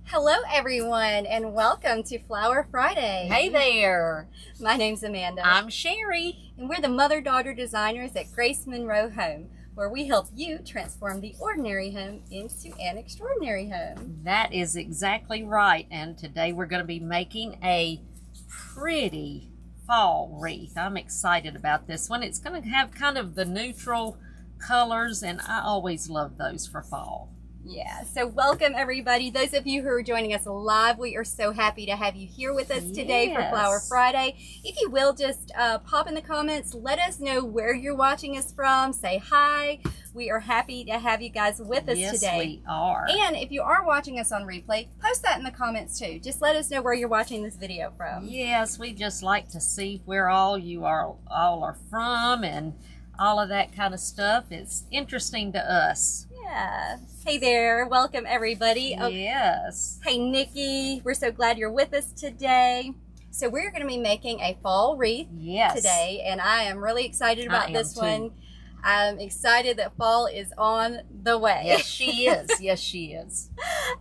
Hello everyone and welcome to Flower Friday. Hey there. My name's Amanda. I'm Sherry. And we're the mother-daughter designers at Monroe Home, where we help you transform the ordinary home into an extraordinary home. That is exactly right. And today we're going to be making a pretty fall wreath. I'm excited about this one. It's going to have kind of the neutral colors, and I always love those for fall. Yeah, so welcome everybody. Those of you who are joining us live, we are so happy to have you here with us today for Flower Friday. If you will, just pop in the comments, let us know where you're watching us from, say hi. We are happy to have you guys with us today. Yes, we are. And if you are watching us on replay, post that in the comments too. Just let us know where you're watching this video from. Yes, we just like to see where all you are from and all of that kind of stuff. It's interesting to us. Yeah. Hey there. Welcome, everybody. Yes. Hey, Nikki. We're so glad you're with us today. So we're going to be making a fall wreath today, and I am really excited about this one. I'm excited that fall is on the way. Yes, she is. Yes, she is.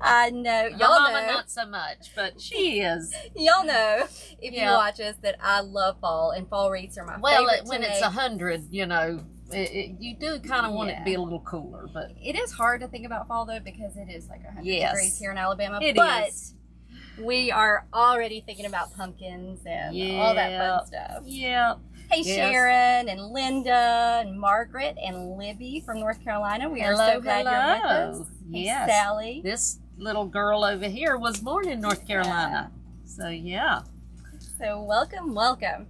I know. Y'all know. Mama, know. not so much, but she is. Y'all know, if you watch us, that I love fall, and fall wreaths are my favorite. Well, when it's 100, you know, you do kind of want it to be a little cooler, but it is hard to think about fall though, because it is like 100 degrees here in Alabama. It but is. We are already thinking about pumpkins and all that fun stuff. Yeah. Hey, Sharon and Linda and Margaret and Libby from North Carolina. We are so glad you're with us. Yes. Hey, Sally. This little girl over here was born in North Carolina. So yeah. So welcome, welcome.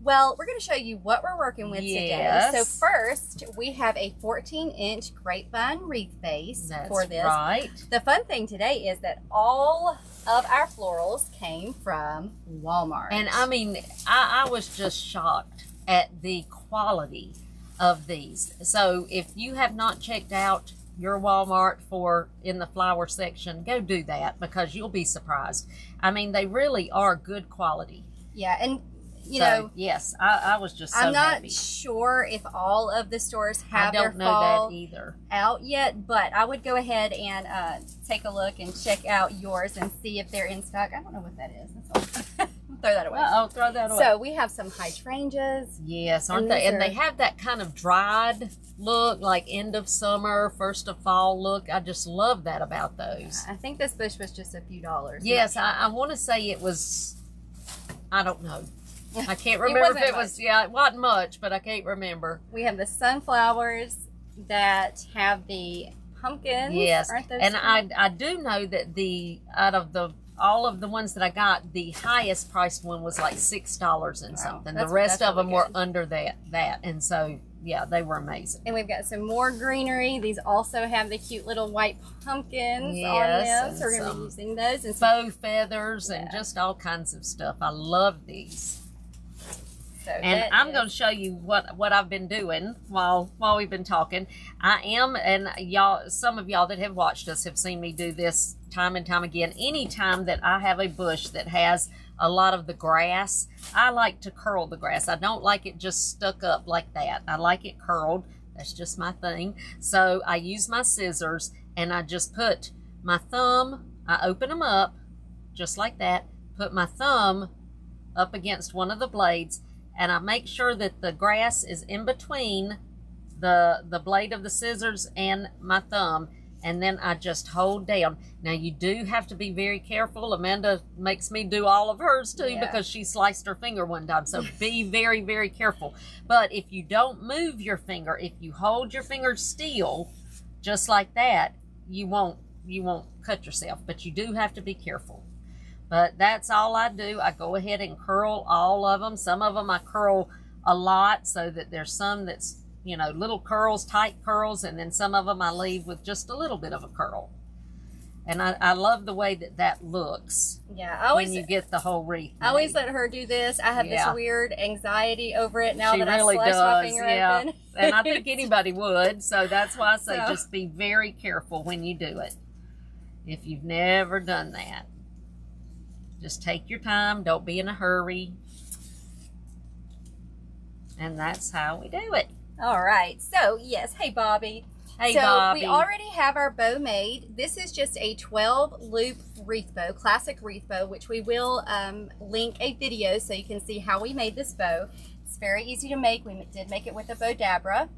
Well, we're going to show you what we're working with today. So first, we have a 14-inch grapevine wreath base for this. Right. The fun thing today is that all of our florals came from Walmart. And I mean, I was just shocked at the quality of these. So if you have not checked out your Walmart in the flower section, go do that, because you'll be surprised. I mean, they really are good quality. Yeah, and you know, yes, I was just so I'm not happy. Sure if all of the stores have their fall I don't know that either out yet, but I would go ahead and take a look and check out yours and see if they're in stock. I don't know what that is. That's all. Throw that away. Oh, throw that away. So we have some hydrangeas. Yes, aren't they? And they have that kind of dried look, like end of summer, first of fall look. I just love that about those. I think this bush was just a few dollars. Yes, I want to say it was, I don't know. I can't remember if it was, it wasn't much, but I can't remember. We have the sunflowers that have the pumpkins. Yes, aren't those and I do know that out of all of the ones that I got, the highest priced one was like $6 and something. The rest of them were under that, and so yeah, they were amazing. And we've got some more greenery. These also have the cute little white pumpkins on them, so we're going to be using those. And faux feathers and just all kinds of stuff. I love these. So and I'm going to show you what I've been doing while we've been talking. I am, and y'all, some of y'all that have watched us have seen me do this time and time again. Anytime that I have a bush that has a lot of the grass, I like to curl the grass. I don't like it just stuck up like that. I like it curled. That's just my thing. So I use my scissors, and I just put my thumb, I open them up just like that, put my thumb up against one of the blades, and I make sure that the grass is in between the blade of the scissors and my thumb, and then I just hold down. Now, you do have to be very careful. Amanda makes me do all of hers too, because she sliced her finger one time, so be very, very careful. But if you don't move your finger, if you hold your finger still, just like that, you won't cut yourself, but you do have to be careful. But that's all I do. I go ahead and curl all of them. Some of them I curl a lot, so that there's some that's, you know, little curls, tight curls, and then some of them I leave with just a little bit of a curl. And I love the way that looks. Yeah, when you get the whole wreath made. I always let her do this. I have this weird anxiety over it now that really I slashed my finger open. And I think anybody would, so that's why I say just be very careful when you do it. If you've never done that. Just take your time. Don't be in a hurry. And that's how we do it. All right. So, yes. Hey, Bobby. Hey, so Bobby. we already have our bow made. This is just a 12-loop wreath bow, classic wreath bow, which we will link a video so you can see how we made this bow. It's very easy to make. We did make it with a bow dabra.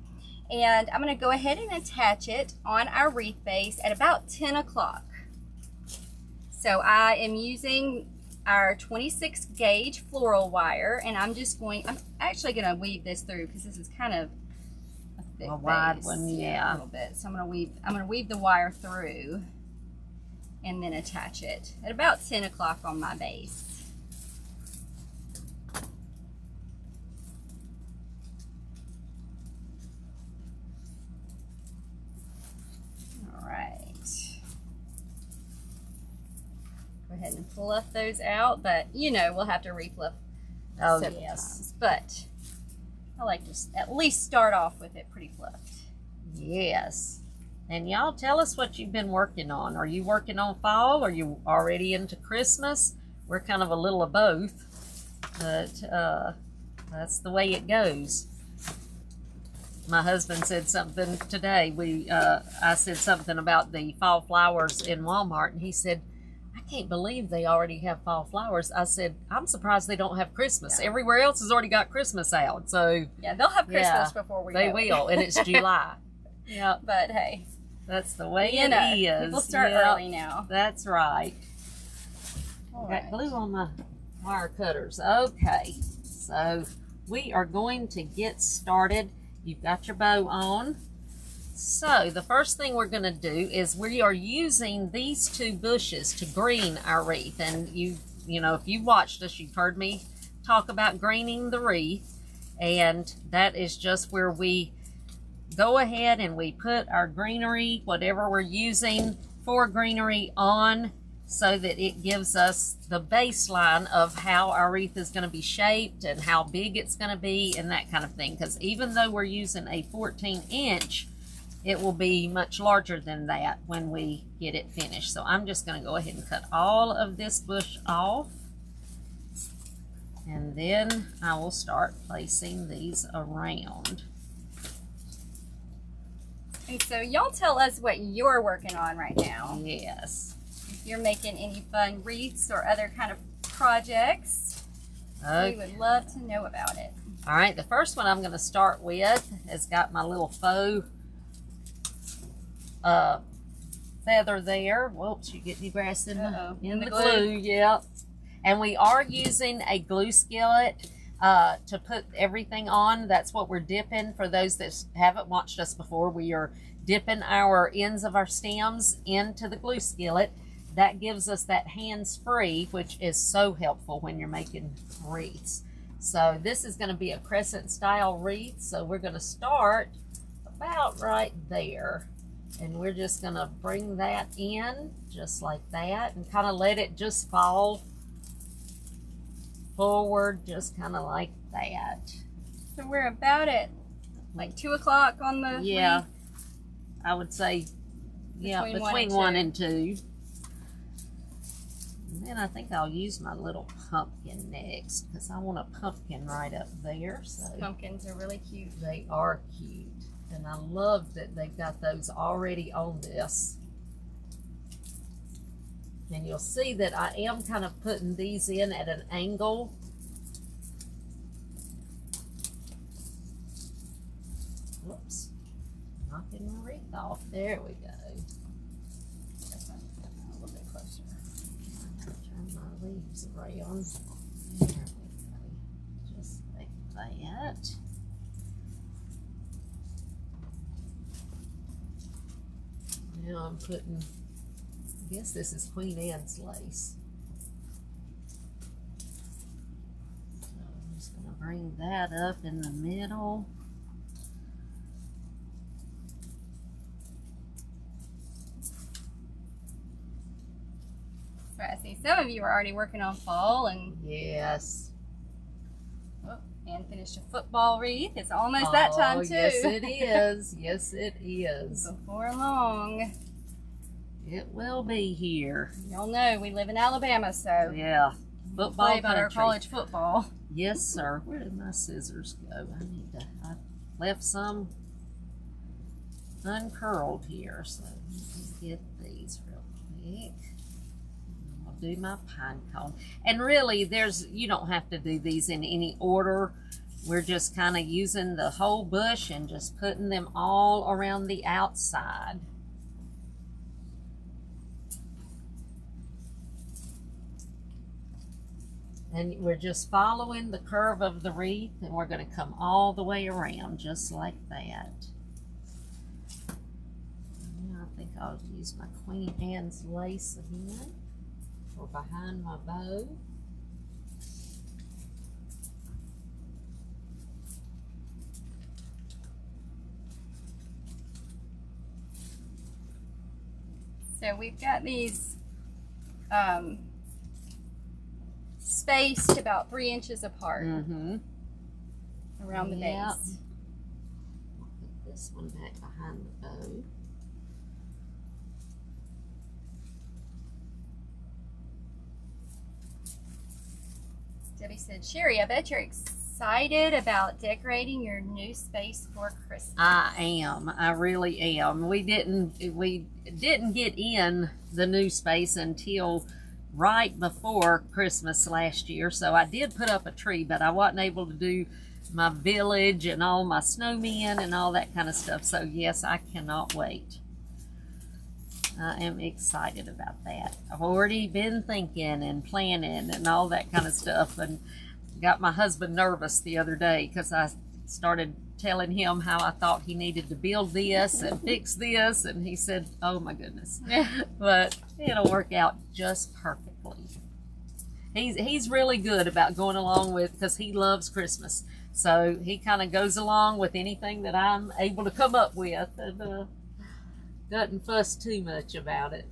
And I'm going to go ahead and attach it on our wreath base at about 10 o'clock. So I am using our 26 gauge floral wire, and I'm actually going to weave this through because this is kind of a thick wide base. one, yeah. A little bit. So I'm going to weave the wire through and then attach it at about 10 o'clock on my base. Go ahead and fluff those out, but you know we'll have to refluff several times. But I like to at least start off with it pretty fluffed. Yes. And y'all tell us what you've been working on. Are you working on fall? Are you already into Christmas? We're kind of a little of both, but that's the way it goes. My husband said something today. I said something about the fall flowers in Walmart, and he said, I can't believe they already have fall flowers. I said, I'm surprised they don't have Christmas. Yeah. Everywhere else has already got Christmas out. So yeah, they'll have Christmas before we They will, and it's July. Yeah, but hey, that's the way it is. People start early now. That's right. All Got glue on my wire cutters. Okay, so we are going to get started. You've got your bow on. So the first thing we're going to do is we are using these two bushes to green our wreath. And you know, if you've watched us, you've heard me talk about greening the wreath. And that is just where we go ahead and we put our greenery, whatever we're using for greenery, on so that it gives us the baseline of how our wreath is going to be shaped and how big it's going to be and that kind of thing. Because even though we're using a 14-inch, it will be much larger than that when we get it finished. So I'm just going to go ahead and cut all of this bush off. And then I will start placing these around. And so y'all tell us what you're working on right now. Yes. If you're making any fun wreaths or other kind of projects, we would love to know about it. All right, the first one I'm going to start with has got my little faux feather there. Whoops, you get your grass in the glue. Yep. And we are using a glue skillet to put everything on. That's what we're dipping. For those that haven't watched us before, we are dipping our ends of our stems into the glue skillet. That gives us that hands-free, which is so helpful when you're making wreaths. So this is going to be a crescent style wreath. So we're going to start about right there. And we're just going to bring that in just like that and kind of let it just fall forward, just kind of like that. So we're about at like 2 o'clock on the wreath? I would say, between 1 and 2. And then I think I'll use my little pumpkin next because I want a pumpkin right up there. So pumpkins are really cute. They are cute. And I love that they've got those already on this. And you'll see that I am kind of putting these in at an angle. Whoops. Knocking my wreath off. There we go. A little bit closer. Turn my leaves around. There we go. Just like that. Now I'm putting, I guess this is Queen Anne's lace. So I'm just going to bring that up in the middle. So I see some of you are already working on fall and yes. Oh, and finished a football wreath. It's almost that time too. Yes it is. Yes it is. Before long. It will be here. Y'all know we live in Alabama, so yeah. Football play about our country. college football. Yes, sir. Where did my scissors go? I left some uncurled here. So let me get these real quick. I'll do my pine cone. And really, you don't have to do these in any order. We're just kind of using the whole bush and just putting them all around the outside. And we're just following the curve of the wreath, and we're going to come all the way around just like that. Now I think I'll use my Queen Anne's lace again for behind my bow. So we've got these spaced about 3 inches apart around the base. I'll put this one back behind the bow. Debbie said, Sherry, I bet you're excited about decorating your new space for Christmas. I am. I really am. We didn't get in the new space until right before Christmas last year, so I did put up a tree, but I wasn't able to do my village and all my snowmen and all that kind of stuff. So yes, I cannot wait. I am excited about that. I've already been thinking and planning and all that kind of stuff, and got my husband nervous the other day because I started telling him how I thought he needed to build this and fix this, and he said, oh my goodness. But it'll work out just perfectly. He's really good about going along with, because he loves Christmas, so he kind of goes along with anything that I'm able to come up with, and doesn't fuss too much about it.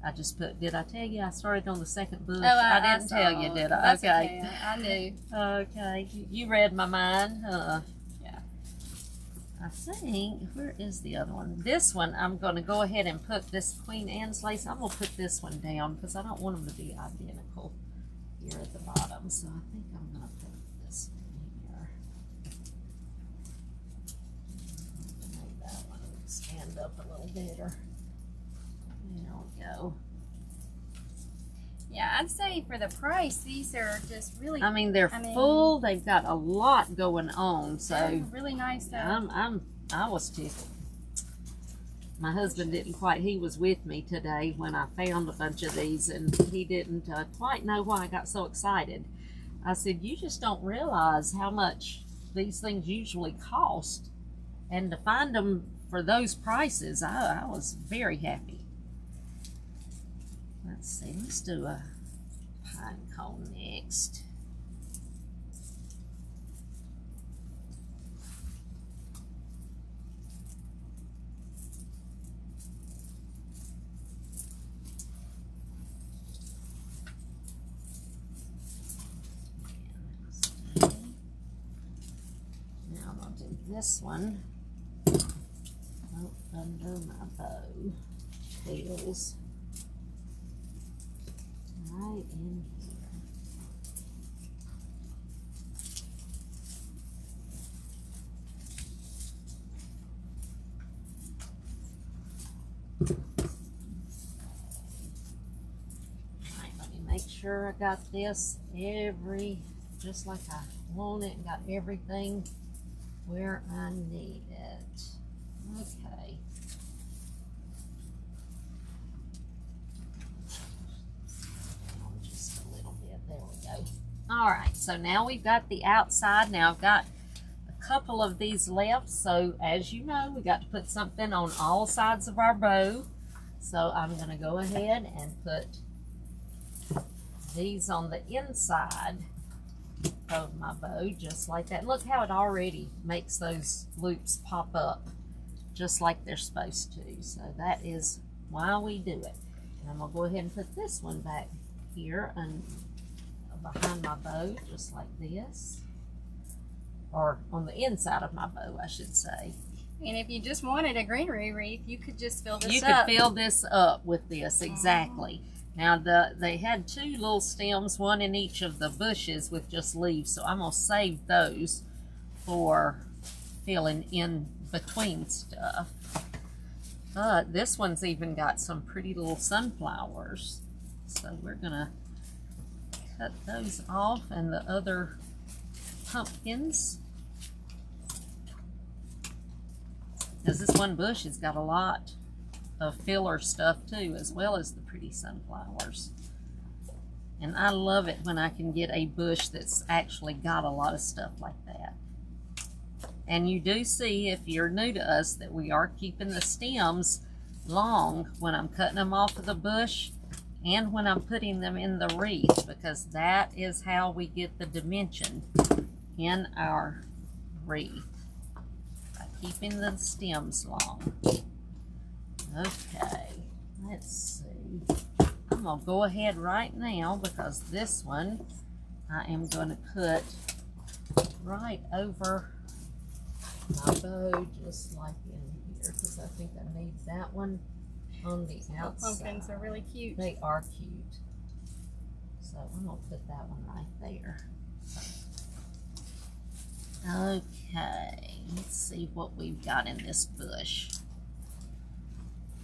I just put, did I tell you I started on the second bush? Oh, I didn't tell you, did I? That's okay. I knew. Okay. You read my mind. Yeah. I think, where is the other one? This one, I'm going to go ahead and put this Queen Anne's lace. I'm going to put this one down because I don't want them to be identical here at the bottom. So I think I'm going to put this one here. Make that one stand up a little better. There we go. Yeah, I'd say for the price, these are just really. I mean, they're full. They've got a lot going on, so really nice. I was tickled. My husband didn't quite. He was with me today when I found a bunch of these, and he didn't quite know why I got so excited. I said, "You just don't realize how much these things usually cost, and to find them for those prices, I was very happy." Let's see, let's do a pine cone next. Now I'm going to do this one under my bow tails. Right in here. Alright, let me make sure I got this just like I want it, and got everything where I need it. Okay. All right, so now we've got the outside. Now I've got a couple of these left. So as you know, we got to put something on all sides of our bow. So I'm going to go ahead and put these on the inside of my bow, just like that. Look how it already makes those loops pop up just like they're supposed to. So that is why we do it. And I'm going to go ahead and put this one back here and behind my bow, just like this, or on the inside of my bow, I should say. And if you just wanted a greenery wreath, you could just fill this up. You could fill this up with this, exactly. Now, they had 2 little stems, one in each of the bushes with just leaves, so I'm going to save those for filling in between stuff. But this one's even got some pretty little sunflowers. So we're going to cut those off, and the other pumpkins. Because this one bush has got a lot of filler stuff too, as well as the pretty sunflowers. And I love it when I can get a bush that's actually got a lot of stuff like that. And you do see, if you're new to us, that we are keeping the stems long when I'm cutting them off of the bush and when I'm putting them in the wreath, because that is how we get the dimension in our wreath, by keeping the stems long. Okay, let's see. I'm going to go ahead right now, because this one I am going to put right over my bow, just like in here, because I think I need that one on the outside. Pumpkins are really cute. They are cute. So I'm going to put that one right there. Okay, let's see what we've got in this bush.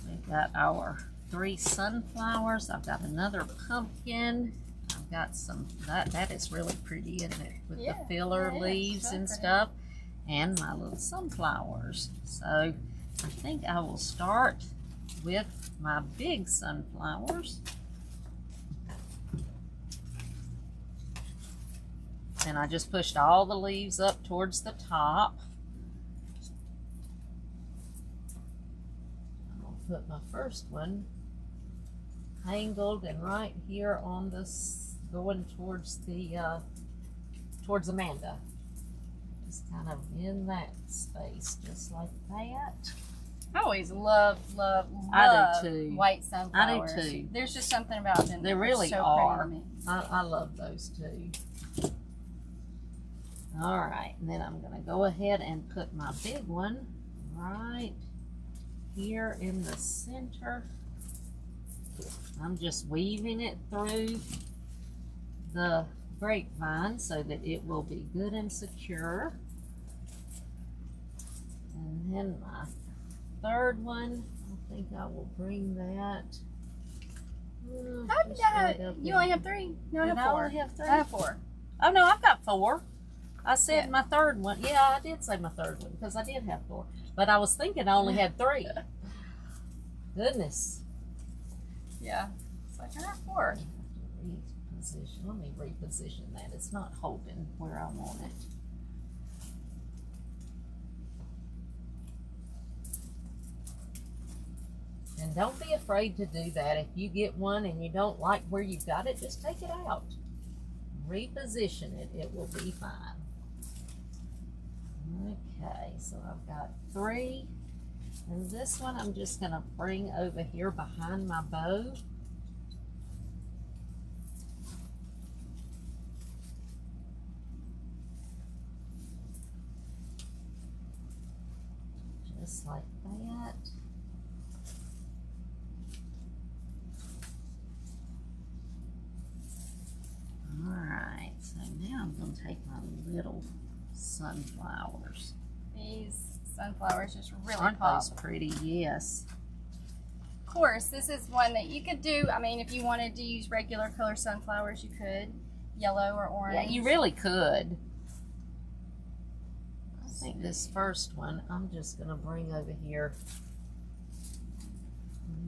We've got our 3 sunflowers. I've got another pumpkin. I've got some, that is really pretty, isn't it? With the filler leaves and stuff. And my little sunflowers. So I think I will start with my big sunflowers. And I just pushed all the leaves up towards the top. I'll put my first one angled and right here on this, going towards the towards Amanda. Just kind of in that space, just like that. I always love I do too. White sunflowers. I do too. There's just something about them. They really so are. pretty to me. I love those too. All right, and then I'm going to go ahead and put my big one right here in the center. I'm just weaving it through the grapevine so that it will be good and secure. And then my third one, I think I will bring that. How did that? You only have 3? No, I have 4. I only have 3. I have 4. Oh no, I've got 4. I said my third one. Yeah, I did say my third one because I did have 4. But I was thinking I only had 3. Goodness. Yeah. It's like I have 4. Reposition. Let me reposition that. It's not holding where I want it. And don't be afraid to do that. If you get one and you don't like where you've got it, just take it out. Reposition it. It will be fine. Okay, so I've got 3. And this one I'm just going to bring over here behind my bow. Just like that. Alright, so now I'm going to take my little sunflowers. These sunflowers just really Aren't pop. those pretty? Yes. Of course, this is one that you could do. I mean, if you wanted to use regular color sunflowers, you could. Yellow or orange. Yeah, you really could. I think this first one I'm just going to bring over here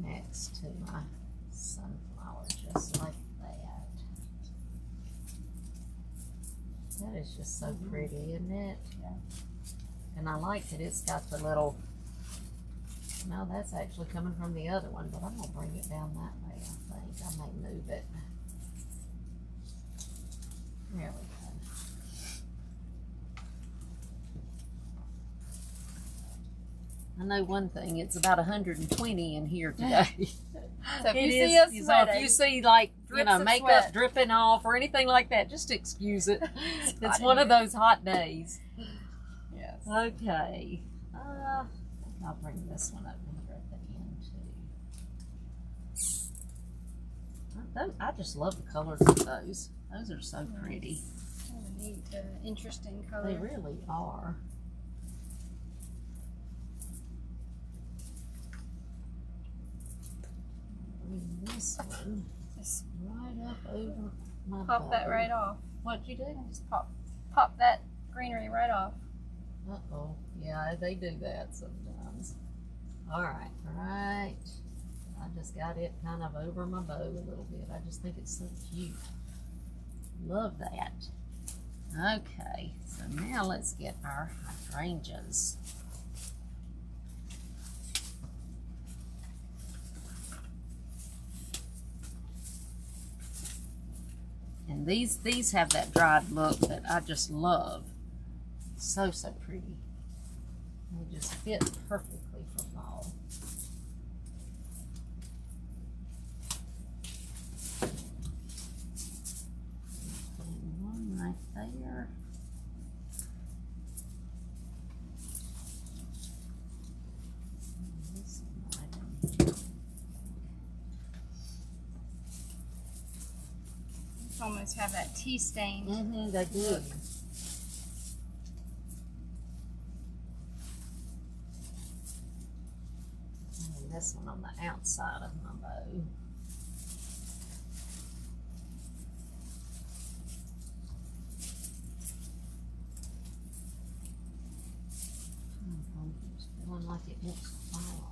next to my sunflower, just like that. That is just so pretty, isn't it? Yeah. And I like that it's got the little, no, that's actually coming from the other one, but I'm going to bring it down that way, I think. I may move it. There we go. I know one thing, it's about 120 in here today. So if you see us so sweating, if you see like, you know, of makeup sweat. dripping off or anything like that, just excuse it. It's one of those hot days. Yes. Okay. I think I'll bring this one up here at the end too. I just love the colors of those. Those are so pretty. Kind of neat, interesting color. They really are. Bring this one just right up over my Pop that bow. right off. What'd you do? Just pop that greenery right off. Uh-oh. Yeah, they do that sometimes. Alright, right. I just got it kind of over my bow a little bit. I just think it's so cute. Love that. Okay, so now let's get our hydrangeas. And these have that dried look that I just love. So pretty. They just fit perfectly for fall. Putting one right there. And this one right in here. These almost have that tea stain. They do. This one on the outside of my bow. It's feeling like it wants to fall off.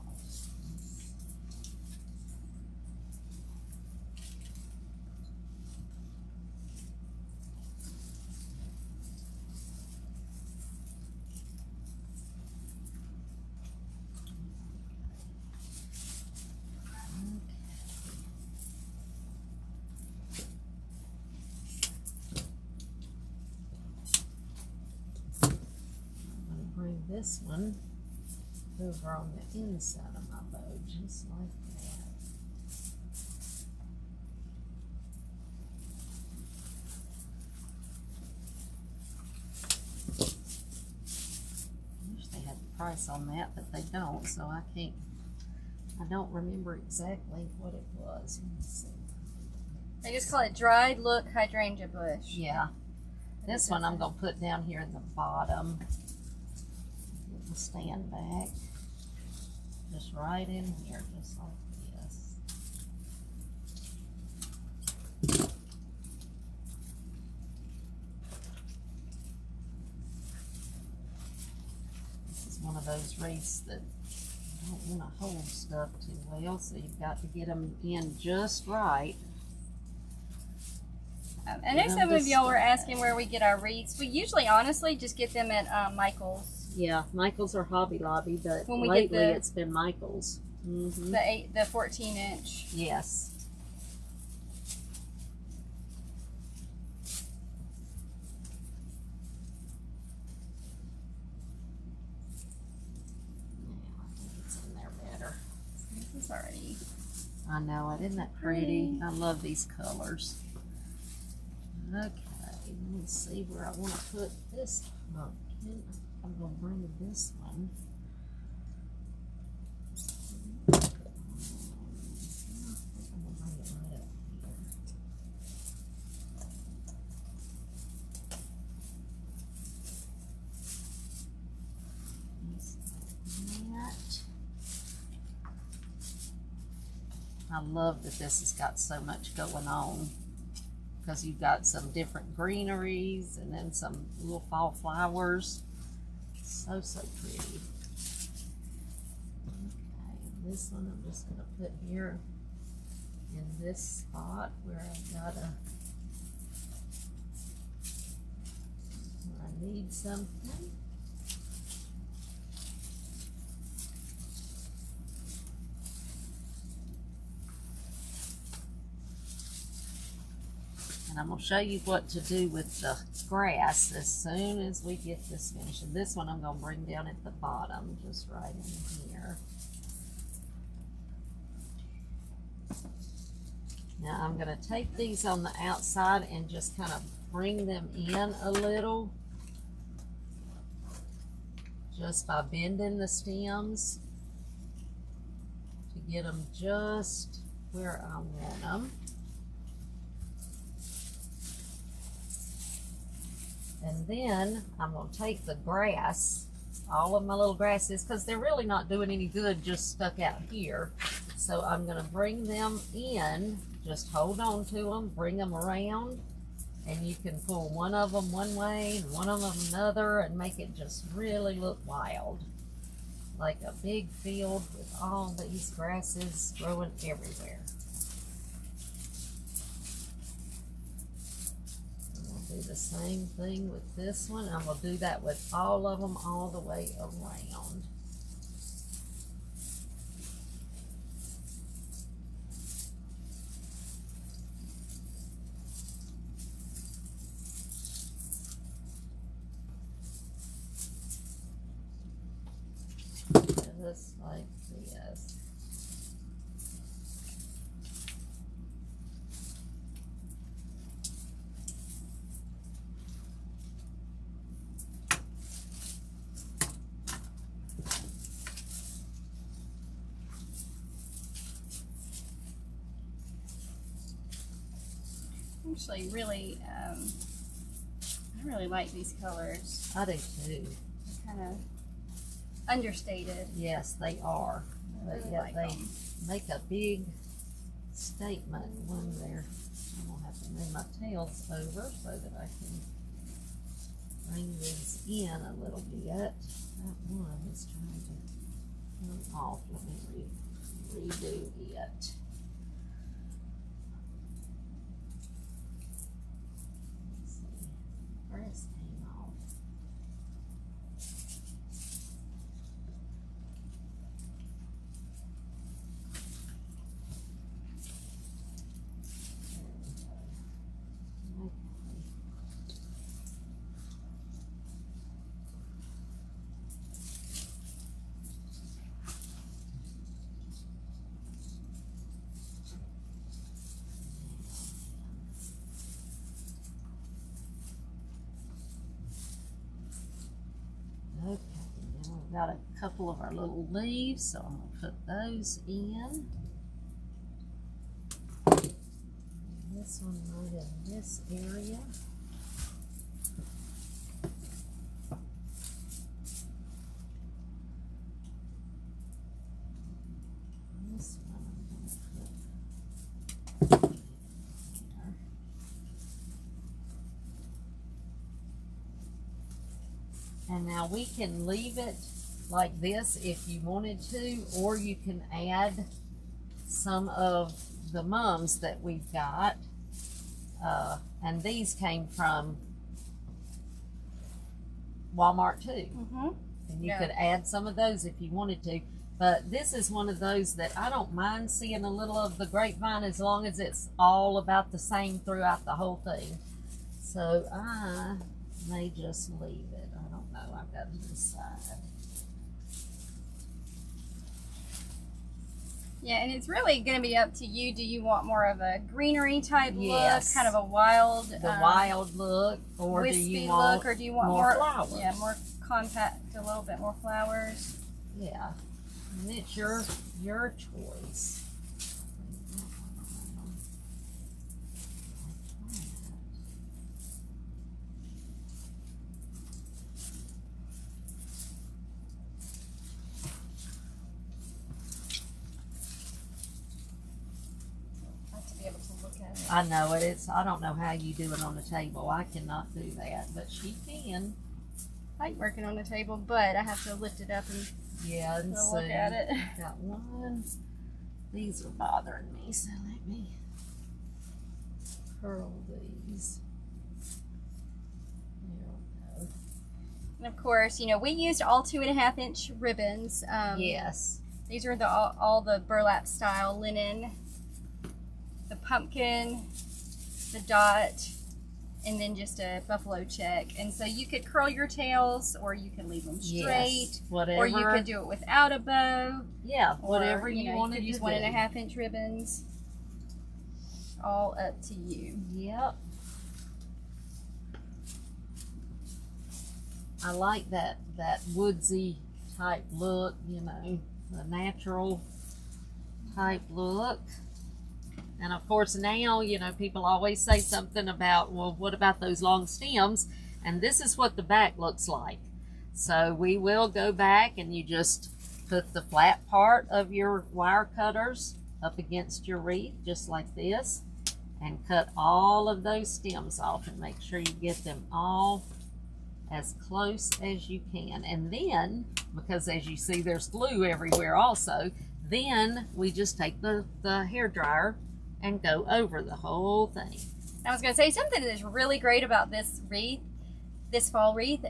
This one over on the inside of my bow, just like that. I wish they had the price on that, but they don't, so I don't remember exactly what it was. Let me see. They just call it dried look hydrangea bush. Yeah. This one I'm going to put down here in the bottom. Stand back, just right in here, just like this. This is one of those wreaths that don't want to hold stuff too well, so you've got to get them in just right. I know some of y'all were asking where we get our wreaths. We usually, honestly, just get them at Michael's. Yeah, Michael's or Hobby Lobby, but when we lately get it's been Michael's. The 14-inch. Yes. Now I think it's in there better. This is already. I know it. Isn't that pretty? I love these colors. Okay, let me see where I want to put this pumpkin. I'm going to bring this one. I think I'm going to bring it right up here. Just like that. I love that this has got so much going on, because you've got some different greeneries and then some little fall flowers. So pretty. Okay, this one I'm just going to put here in this spot where I've got where I need something. And I'm going to show you what to do with the grass as soon as we get this finished. And this one I'm going to bring down at the bottom, just right in here. Now I'm going to take these on the outside and just kind of bring them in a little. just by bending the stems to get them just where I want them. And then I'm going to take the grass, all of my little grasses, because they're really not doing any good just stuck out here. So I'm going to bring them in, just hold on to them, bring them around, and you can pull one of them one way and one of them another and make it just really look wild. Like a big field with all these grasses growing everywhere. Do the same thing with this one. I'm going to do that with all of them all the way around. Just like this. Actually, really, I really like these colors. I do too. Kind of understated. Yes, they are. But really yet like they them. make a big statement when they're. I'm gonna have to move my tails over so that I can bring these in a little bit. That one is trying to come off. Let me redo it. Grass came off. Okay, now we've got a couple of our little leaves, so I'm going to put those in. And this one right in this area. This one I'm going to put there. And now we can leave it like this if you wanted to, or you can add some of the mums that we've got. And these came from Walmart too. And you could add some of those if you wanted to. But this is one of those that I don't mind seeing a little of the grapevine as long as it's all about the same throughout the whole thing. So I may just leave it. I don't know. I've got to decide. Yeah, and it's really going to be up to you. Do you want more of a greenery type Yes. look, kind of a wild, The wild look, or do wispy you want look, or do you want more flowers? Yeah, more compact, a little bit more flowers. Yeah, and it's your choice. I know it. I don't know how you do it on the table. I cannot do that, but she can. I like working on the table, but I have to lift it up and and look at it. Got one. These are bothering me, so let me curl these. There we go. And of course, you know, we used all 2.5-inch ribbons. Yes. These are all the burlap style linen. The pumpkin, the dot, and then just a buffalo check. And so you could curl your tails, or you could leave them straight, whatever. or you could do it without a bow. Yeah, whatever or, you want to use do. 1.5-inch ribbons. All up to you. Yep. I like that woodsy type look, you know, the natural type look. And of course now, you know, people always say something about, well, what about those long stems? And this is what the back looks like. So we will go back and you just put the flat part of your wire cutters up against your wreath, just like this, and cut all of those stems off and make sure you get them all as close as you can. And then, because as you see there's glue everywhere also, then we just take the hair dryer and go over the whole thing. I was going to say something that's really great about this wreath, this fall wreath.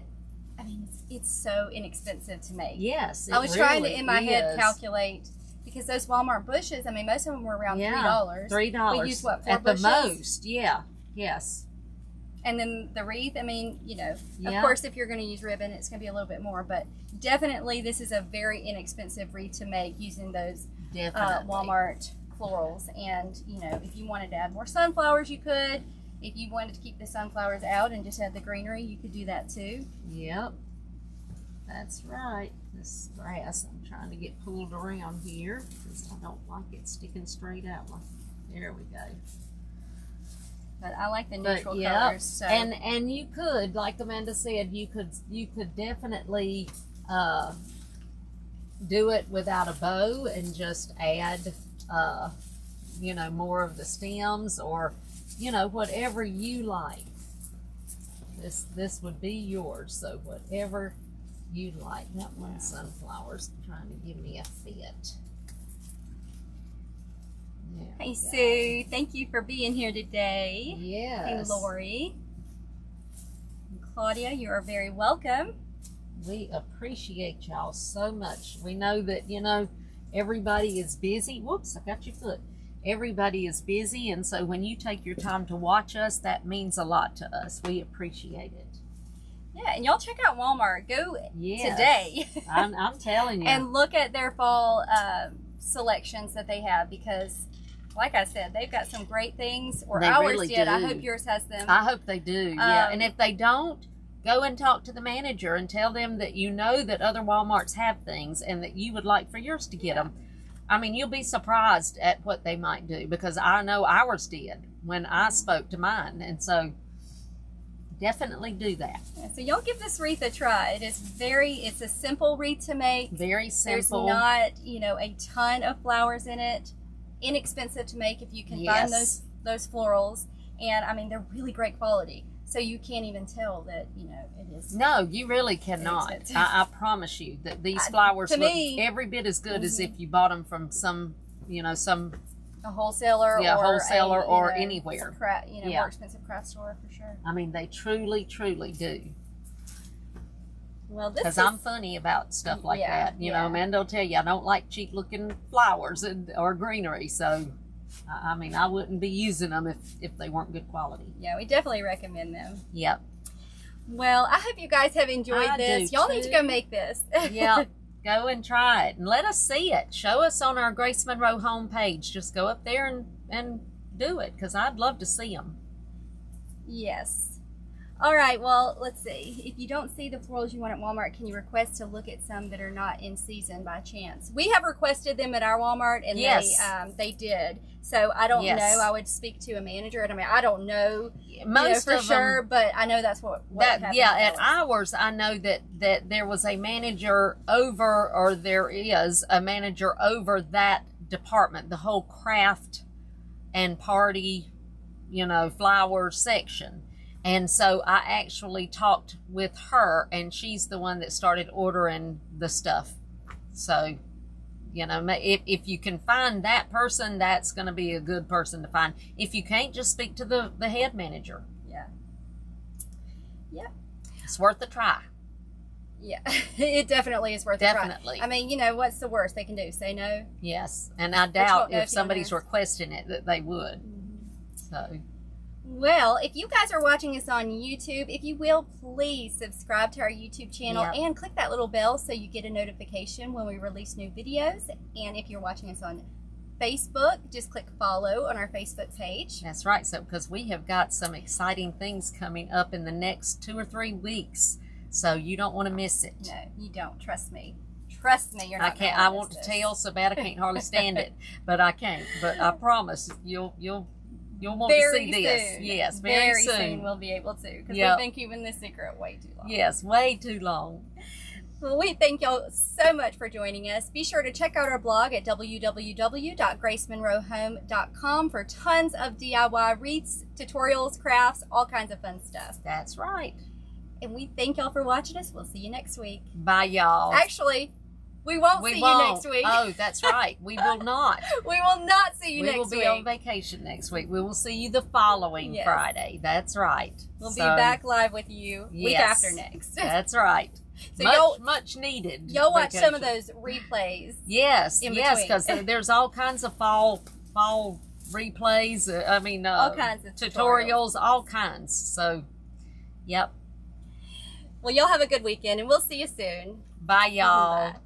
I mean, it's so inexpensive to make. Yes, I was trying to in my head calculate, because those Walmart bushes, I mean, most of them were around $3. $3. We used what, 4 at bushes? the most? Yeah. Yes. And then the wreath, I mean, you know, of course, if you're going to use ribbon, it's going to be a little bit more. But definitely, this is a very inexpensive wreath to make using those Walmart florals. And, you know, if you wanted to add more sunflowers, you could. If you wanted to keep the sunflowers out and just add the greenery, you could do that too. Yep. That's right. This grass, I'm trying to get pulled around here because I don't like it sticking straight out. There we go. But I like the neutral colors. So. And you could, like Amanda said, you could definitely do it without a bow and just add, you know, more of the stems, or, you know, whatever you like. This would be yours. So whatever you like. That one sunflower's trying to give me a fit. Hey Sue, thank you for being here today. Yes. Hey Lori. And Claudia, you are very welcome. We appreciate y'all so much. We know that, you know, everybody is busy. Whoops, I got your foot. Everybody is busy, and so when you take your time to watch us, that means a lot to us. We appreciate it. Yeah, and y'all check out Walmart. Go today. I'm telling you. And look at their fall selections that they have, because like I said, they've got some great things, or ours really did. do. I hope yours has them. I hope they do, yeah. And if they don't, go and talk to the manager and tell them that you know that other Walmarts have things and that you would like for yours to get them. I mean, you'll be surprised at what they might do, because I know ours did when I spoke to mine. And so definitely do that. Yeah, so y'all give this wreath a try. It's a simple wreath to make. Very simple. There's not, you know, a ton of flowers in it. Inexpensive to make if you can find those florals. And I mean, they're really great quality. So you can't even tell that, you know, it is. No, you really cannot. I promise you that these flowers look every bit as good as if you bought them from some, you know, a wholesaler, or anywhere. More expensive craft store for sure. I mean, they truly, truly do. Well, because I'm funny about stuff like that. You know, Amanda will tell you I don't like cheap looking flowers or greenery. So, I mean, I wouldn't be using them if they weren't good quality. Yeah, we definitely recommend them. Yep. Well, I hope you guys have enjoyed this. Y'all need to go make this. Yeah. Go and try it and let us see it. Show us on our Grace Monroe homepage. Just go up there and do it, because I'd love to see them. Yes. All right, well, let's see. If you don't see the florals you want at Walmart, can you request to look at some that are not in season by chance? We have requested them at our Walmart, and they did. So I don't know. I would speak to a manager. I mean, I don't know most for sure, but I know that's what happened. Yeah, at ours, I know that there was a manager over, or there is a manager over that department, the whole craft and party, you know, flower section. And so I actually talked with her, and she's the one that started ordering the stuff. So, you know, if you can find that person, that's going to be a good person to find. If you can't, just speak to the head manager. Yeah. Yeah. It's worth a try. Yeah, it definitely is worth a try. Definitely. I mean, you know, what's the worst they can do? Say no? Yes. And I doubt if somebody's requesting it that they would. So... Well, if you guys are watching us on YouTube, if you will, please subscribe to our YouTube channel and click that little bell so you get a notification when we release new videos. And if you're watching us on Facebook, just click follow on our Facebook page. That's right. So, because we have got some exciting things coming up in the next 2 or 3 weeks. So you don't want to miss it. No, you don't. Trust me. Trust me, you're not. I want to tell so bad I can't hardly stand it, but I can't. But I promise you'll want to see this. Yes, very soon we'll be able to, because we've been keeping this secret way too long. Yes, way too long. Well, we thank y'all so much for joining us. Be sure to check out our blog at www.gracemonroehome.com for tons of DIY wreaths, tutorials, crafts, all kinds of fun stuff. That's right. And we thank y'all for watching us. We'll see you next week. Bye, y'all. Actually, we won't see you next week. Oh, that's right. We will not. We will not see you next week. We will be on vacation next week. We will see you the following Friday. That's right. We'll be back live with you week after next. That's right. So much needed. You'll watch some of those replays. Yes, because there's all kinds of fall replays. All kinds of tutorials, all kinds. So, yep. Well, y'all have a good weekend, and we'll see you soon. Bye, y'all. Bye.